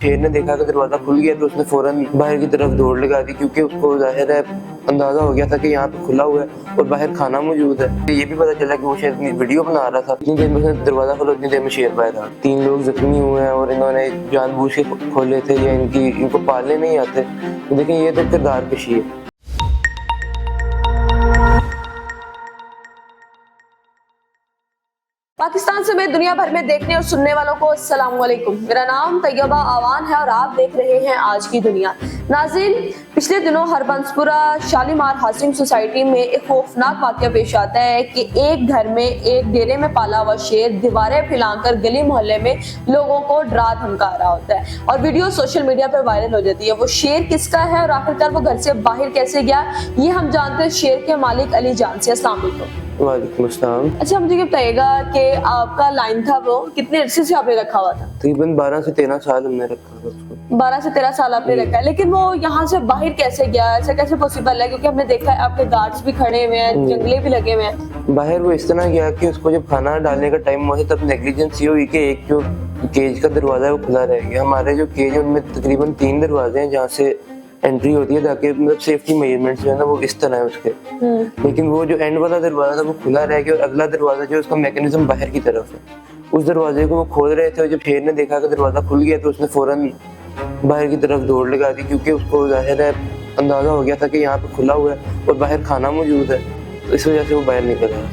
शेर ने देखा कि दरवाजा खुल गया तो उसने फौरन बाहर की तरफ दौड़ लगा दी, क्योंकि उसको जाहिर है अंदाजा हो गया था कि यहाँ पे खुला हुआ है और बाहर खाना मौजूद है। ये भी पता चला कि वो शेर अपनी वीडियो बना रहा था। इतनी देर में उसने दरवाजा खोला, उतनी देर में शेर बाहर आ। 3 लोग जख्मी हुए हैं और इन्होंने जानबूझ के खोले थे या इनको पालने नहीं आते। तो देखें, ये तो किरदार कशी है। पाकिस्तान समेत दुनिया भर में देखने और सुनने वालों को अस्सलाम वालेकुम। मेरा नाम तैयबा आवान है और आप देख रहे हैं आज की दुनिया। नाज़रीन, पिछले दिनों हरबंसपुरा शालीमार हाउसिंग सोसाइटी में एक खौफनाक वाकया पेश आता है कि एक घर में एक डेरे में पाला हुआ शेर दीवारें फैलाकर गली मोहल्ले में लोगों को डरा धमका रहा होता है और वीडियो सोशल मीडिया पर वायरल हो जाती है। वो शेर किसका है और आखिरकार वो घर से बाहर कैसे गया, ये हम जानते हैं शेर के मालिक अली जान से। अस्सलाम वालेकुम। वालेकुम अस्सलाम। अच्छा, मुझे ये बताइएगा कि आपका लाइन था वो कितने अरसे से आपने रखा हुआ था? तकरीबन 12 से 13 साल हमने रखा था उसको। 12 से 13 साल आपने रखा है, लेकिन वो यहाँ से बाहर कैसे गया? ऐसा कैसे पॉसिबल है? क्योंकि हमने देखा है आपके गार्ड्स भी खड़े हुए हैं, जंगले भी लगे हुए हैं। बाहर वो इस तरह गया कि उसको जब खाना डालने का टाइम हुआ तब नेग्लिजेंस ये हुई कि एक जो केज का दरवाजा है वो खुला रह गया। हमारे जो केज है उनमें तकरीबन 3 दरवाजे हैं जहाँ से एंट्री होती है, ताकि मतलब सेफ्टी मेजरमेंट्स जो है ना वो इस तरह है उसके। लेकिन वो जो एंड वाला दरवाजा था वो खुला रह गया और अगला दरवाजा जो उसका मैकेनिज्म बाहर की तरफ है, उस दरवाजे को वो खोल रहे थे और जब शेर ने देखा कि दरवाजा खुल गया तो उसने फौरन बाहर की तरफ दौड़ लगा दी, क्योंकि उसको जाहिर है अंदाजा हो गया था कि यहाँ पे खुला हुआ है और बाहर खाना मौजूद है। तो इस वजह से वो बाहर निकल आया।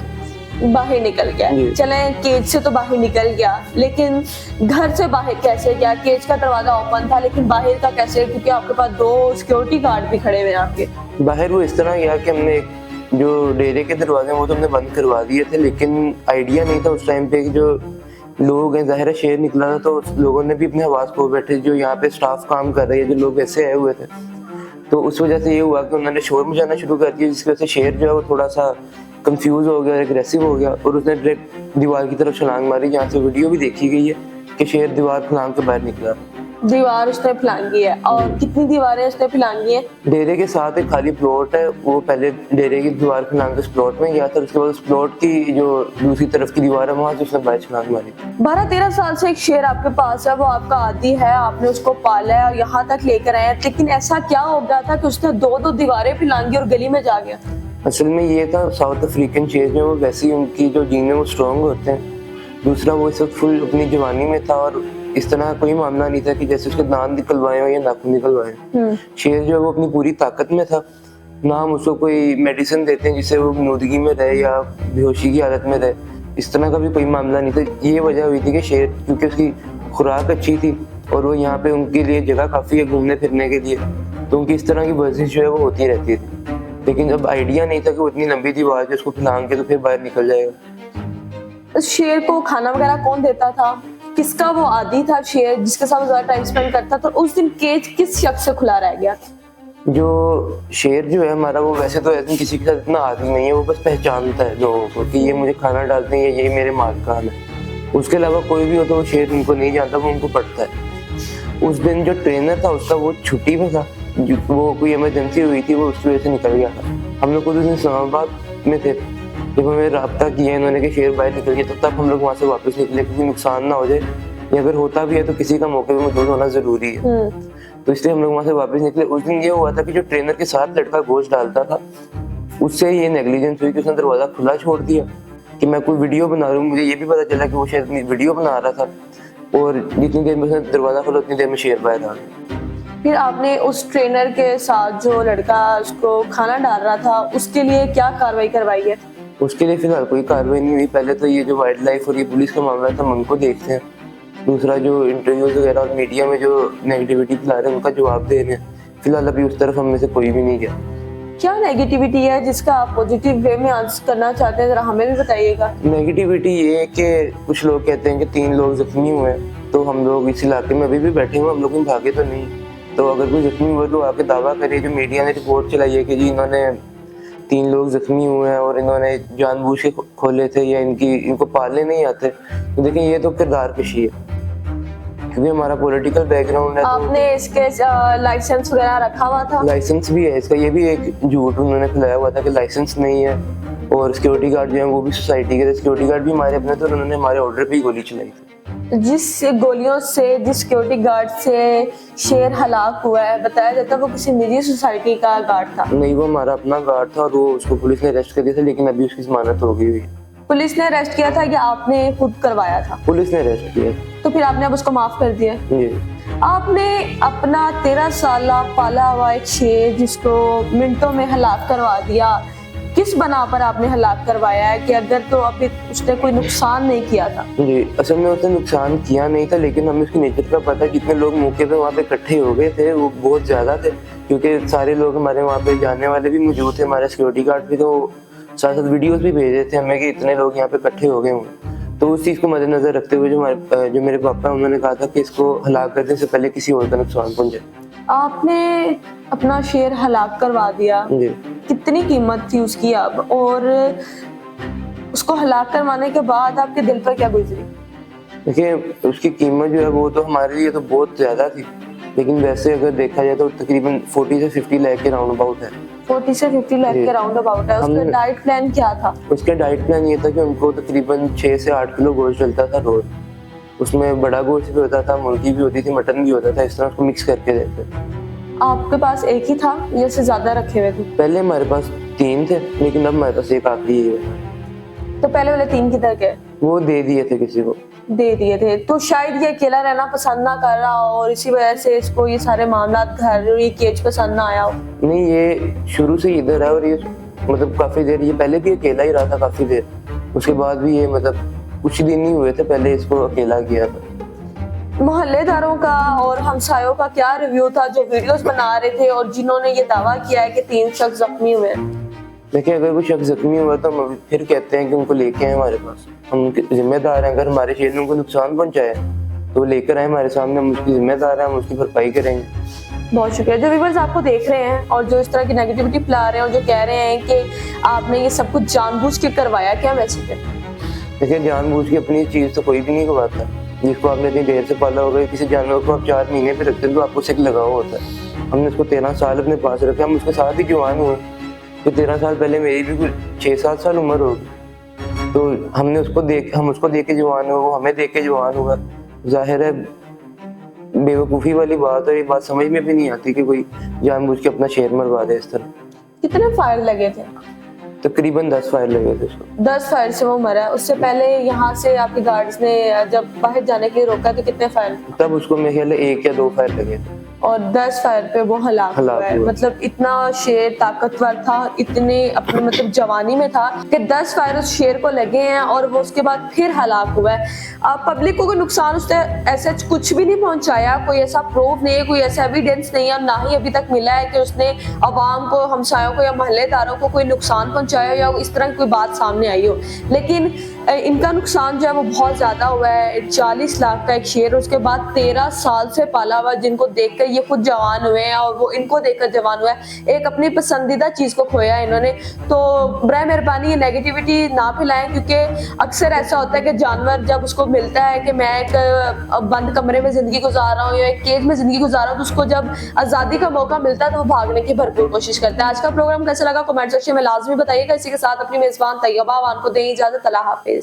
बाहर निकल गया। चले, केज से तो बाहर निकल गया, लेकिन घर से बाहर कैसे गया? केज का दरवाजा ओपन था, लेकिन बाहर का कैसे? क्योंकि आपके पास 2 सिक्योरिटी गार्ड भी खड़े हुए हैं आपके। बाहर वो इस तरह गया कि हमने जो डेरे के दरवाजे वो तो हमने बंद करवा दिए थे, लेकिन आइडिया नहीं था उस टाइम पे कि जो लोग हैं, जाहिर है शेर निकला था तो लोगों ने भी अपने हवास खो बैठे। जो यहाँ पे स्टाफ काम कर रहे हैं, जो लोग ऐसे आए हुए थे, तो उस वजह से ये हुआ कि उन्होंने शोर मचाना शुरू कर दिया, जिसकी वजह से शेर जो है वो थोड़ा सा कंफ्यूज हो गया, एग्रेसिव हो गया और उसने डायरेक्ट दीवार की तरफ छलांग मारी, जहाँ से वीडियो भी देखी गई है कि शेर दीवार फलांग के बाहर निकला। दीवार उसने फैलांगी है, और कितनी दीवारें उसने फैलांगी है? डेरे के साथ एक खाली प्लॉट है, वो पहले डेरे की दीवार फैलांग के उस प्लॉट में गया था, उसके बाद उस प्लॉट की जो दूसरी तरफ की दीवार है वहां से उसने बाहर छलांग मारी। 12-13 साल से एक शेर आपके पास है, वो आपका आदी है, आपने उसको पाला है और यहाँ तक लेकर आए, लेकिन ऐसा क्या हो गया था कि उसने 2-2 दीवारें फैलांगी और गली में जा गया? असल में ये था, साउथ अफ्रीकन शेर जो वैसे ही उनकी जो जीन है वो स्ट्रॉन्ग होते हैं। दूसरा, वो इस वक्त फुल अपनी जवानी में था और इस तरह कोई मामला नहीं था कि जैसे उसके दांत निकलवाए हो या नाखून निकलवाए। शेर जो है वो अपनी पूरी ताकत में था। ना हम उसको कोई मेडिसिन देते हैं जिससे वो नूदगी में रहे या बेहोशी की हालत में रहे, इस तरह का भी कोई मामला नहीं था। ये वजह हुई थी कि शेर, क्योंकि उसकी खुराक अच्छी थी और वो यहाँ पे उनके लिए जगह काफ़ी है घूमने फिरने के लिए, तो उनकी इस तरह की वर्जिश जो है वो होती रहती थी। लेकिन अब आइडिया नहीं था कि वो इतनी लंबी दीवार जो उसको फैलांग के तो फिर बाहर निकल जाएगा। उस शेर को खाना वगैरह कौन देता था? किसका वो आदी था शेर जिसके साथ ज्यादा टाइम स्पेंड करता था? उस दिन केज किस शख्स से खुला रह गया? जो शेर जो है हमारा, वो वैसे तो ऐसे किसी के साथ इतना आदी नहीं है, वो बस पहचानता है लोगों को कि ये मुझे खाना डालते हैं, ये मेरे मालिकान है। उसके अलावा कोई भी हो तो वो शेर उनको नहीं जानता, वो उनको पढ़ता है। उस दिन जो ट्रेनर था उसका वो छुट्टी में था, वो कोई इमरजेंसी हुई थी, वो उसकी वजह से निकल गया था। हम लोग खुद उस दिन इस्लामाबाद में थे, जब हमें रब्ता किया इन्होंने कि शेर बाहर निकल गया, तब हम लोग वहाँ से वापस निकले, क्योंकि नुकसान ना हो जाए, या अगर होता भी है तो किसी का मौके पे मौजूद होना जरूरी है। तो इसलिए हम लोग वहाँ से वापस निकले। उस दिन ये हुआ था कि जो ट्रेनर के साथ लड़का गोश्त डालता था, उससे ये नेग्लिजेंस हुई कि उसने दरवाजा खुला छोड़ दिया कि मैं कोई वीडियो बना रहा हूँ। मुझे ये भी पता चला कि वो शायद वीडियो बना रहा था और जितनी देर में उसने दरवाजा खोला उतनी देर में शेर बाहर आ गया। फिर आपने उस ट्रेनर के साथ जो लड़का उसको खाना डाल रहा था उसके लिए क्या कार्रवाई करवाई है? उसके लिए फिलहाल कोई कार्रवाई नहीं हुई। पहले तो ये जो वाइल्ड लाइफ और ये पुलिस का मामला था, हम उनको देखते हैं। दूसरा, जो इंटरव्यूज वगैरह और मीडिया में जो नेगेटिविटी फैला रहे हैं उनका जवाब दे रहे हैं। फिलहाल अभी उस तरफ हम में से कोई भी नहीं गया। क्या नेगेटिविटी है जिसका आप पॉजिटिव वे में आंसर करना चाहते हैं, जरा हमें भी बताइएगा। नेगेटिविटी ये है कि कुछ लोग कहते हैं कि 3 लोग जख्मी हुए हैं, तो हम लोग इस इलाके में अभी भी बैठे हुए, हम लोग भागे तो नहीं। तो अगर कोई जख्मी हुआ तो आके दावा करे। जो मीडिया ने रिपोर्ट चलाई है कि जी इन्होंने 3 लोग जख्मी हुए हैं और इन्होंने जानबूझ के खोले थे या इनको पालने नहीं आते, तो देखें ये तो किरदार कशी है, क्योंकि हमारा पॉलिटिकल बैकग्राउंड है। आपने इसके लाइसेंस वगैरह रखा हुआ था? लाइसेंस भी है इसका। ये भी एक झूठ उन्होंने फैलाया हुआ था कि लाइसेंस नहीं है, और सिक्योरिटी गार्ड जो है वो भी सोसाइटी के सिक्योरिटी गार्ड भी हमारे अपने थे, उन्होंने हमारे ऑर्डर पे ही गोली चलाई थी। जिस गोलियों से, जिस सिक्योरिटी गार्ड से शेर हलाक हुआ है, बताया जाता है वो किसी निजी सोसाइटी का गार्ड था। नहीं, वो हमारा अपना गार्ड था और वो उसको पुलिस ने अरेस्ट कर दिया था, लेकिन अभी उसकी जमानत हो गई हुई है। पुलिस ने अरेस्ट किया था या आपने खुद करवाया था? पुलिस ने अरेस्ट किया। तो फिर आपने अब उसको माफ कर दिया? जी। आपने अपना 13 साल पाला हुआ एक शेर जिसको मिनटों में हलाक करवा दिया, किस बना पर आपने हलाक करवाया है कि अगर तो अभी उसने कोई नुकसान नहीं किया था? जी, असल में उसने नुकसान किया नहीं था, लेकिन हमें उसकी नेचर का पता, जितने लोग मौके पे वहाँ पे इकट्ठे हो गए थे वो बहुत ज्यादा थे, क्योंकि सारे लोग हमारे वहाँ पे जाने वाले भी मौजूद थे, हमारे सिक्योरिटी गार्ड भी, तो साथ साथ वीडियोस भी भेज रहे थे हमें कि इतने लोग यहाँ पे इकट्ठे हो गए होंगे। तो उस चीज़ को मद्देनजर रखते हुए जो मेरे पापा, उन्होंने कहा था कि इसको हलाक करने से पहले किसी और का नुकसान पहुंचे। आपने अपना शेर हलाक करवा दिया, जी। कितनी कीमत थी उसकी अब, और उसको हलाक करवाने के बाद आपके दिल पर क्या गुजरी? देखिए, उसकी कीमत जो है वो तो हमारे लिए तो बहुत ज़्यादा थी, लेकिन वैसे अगर देखा जाए तो तकरीबन 40 से 50 लाख के राउंड अबाउट है। 40 से 50 लाख के राउंड अबाउट है। उसका डाइट प्लान क्या था? उसका डाइट प्लान ये था कि उनको तकरीबन 6 से 8 किलो गोश्त डलता था रोज। उसमें बड़ा गोश्त भी होता था, मुर्गी भी होती थी, मटन भी होता था, इस तरह उसको मिक्स करके देते। आपके पास एक ही था या से ज्यादा रखे हुए थे? पहले हमारे पास 3 थे, लेकिन अब हमारे पास एक आखिरी है। तो पहले वाले 3 किधर गए? वो दे दिए थे किसी को। दे दिए थे। तो शायद ये अकेला रहना पसंद ना कर रहा हो और इसी वजह से इसको ये सारे मामला घर, ये केज पसंद ना आया हो। नहीं, ये शुरू से इधर है और ये मतलब काफी देर, ये पहले भी अकेला ही रहा था काफी देर, उसके बाद भी ये मतलब कुछ दिन ही हुए थे पहले इसको अकेला किया था। मोहल्लेदारों का और हमसायों का क्या रिव्यू था जो वीडियोस बना रहे थे और जिन्होंने ये दावा किया है कि 3 शख्स जख्मी हुए? देखिए, अगर कोई शख्स जख्मी हुआ तो हम फिर कहते हैं कि उनको लेके आए हमारे पास, हम जिम्मेदार हैं। अगर हमारे शेर ने उनको नुकसान पहुंचाया तो लेकर आए हमारे सामने, हम उसकी जिम्मेदार हैं, हम उसकी भरपाई करेंगे। बहुत शुक्रिया। जो व्यूअर्स आपको देख रहे हैं और जो इस तरह की नेगेटिविटी फैला रहे हैं और जो कह रहे हैं कि आपने ये सब कुछ जानबूझ के करवाया, क्या मैसेज है? देखिए, जानबूझ के अपनी चीज तो कोई भी नहीं करवाता। जिसको आपने इतनी देर से पाला होगा, किसी जानवर को आप 4 महीने पे रखते हैं तो आपको सिक लगाव होता है। हमने उसको 13 साल अपने पास रखा, हम उसके साथ ही जवान हुए। तो 13 साल पहले मेरी भी कुछ 6-7 साल उम्र होगी, तो हम उसको देख के जवान हुए, वो हमें देख के जवान हुआ। जाहिर है बेवकूफ़ी वाली बात है, ये बात समझ में भी नहीं आती कि कोई जानबूझ के अपना शेर मरवा दे इस तरह। कितने फायर लगे थे? तकरीबन 10 फायर लगे थे उसको। 10 फायर से वो मरा। उससे पहले यहाँ से आपके गार्ड्स ने जब बाहर जाने के लिए रोका तो कितने फायर? तब उसको मेरे ख्याल 1 या 2 फायर लगे थे और 10 फायर पे वो हलाक हुआ है। हुआ। मतलब इतना शेर ताकतवर था, इतने अपने मतलब जवानी में था कि 10 फायर उस शेर को लगे हैं और वो उसके बाद फिर हलाक हुआ है। पब्लिक को कोई नुकसान उसने ऐसा कुछ भी नहीं पहुंचाया, कोई ऐसा प्रूफ नहीं है, कोई ऐसा एविडेंस नहीं है, ना ही अभी तक मिला है कि उसने अवाम को, हमसायों को या मोहल्लेदारों को कोई नुकसान पहुंचाया या इस तरह की कोई बात सामने आई हो। लेकिन इनका नुकसान जो है वो बहुत ज्यादा हुआ है। 40 लाख का एक शेर, उसके बाद 13 साल से पाला हुआ, जिनको देखकर ये खुद जवान हुए हैं और वो इनको देखकर जवान हुआ है। एक अपनी पसंदीदा चीज को खोया इन्होंने। तो बराए मेहरबानी ये नेगेटिविटी ना फैलाएं, क्योंकि अक्सर ऐसा होता है कि जानवर जब उसको मिलता है कि मैं एक बंद कमरे में जिंदगी गुजार रहा हूँ या एक केज में जिंदगी गुजार रहा हूँ, तो उसको जब आजादी का मौका मिलता है तो वो भागने की भरपूर कोशिश करता है। आज का प्रोग्राम कैसा लगा कमेंट सेक्शन में लाजमी बताइएगा। इसी के साथ अपनी मेजबान तैयबा आवान को दें इजाजत। अल्लाह हाफिज।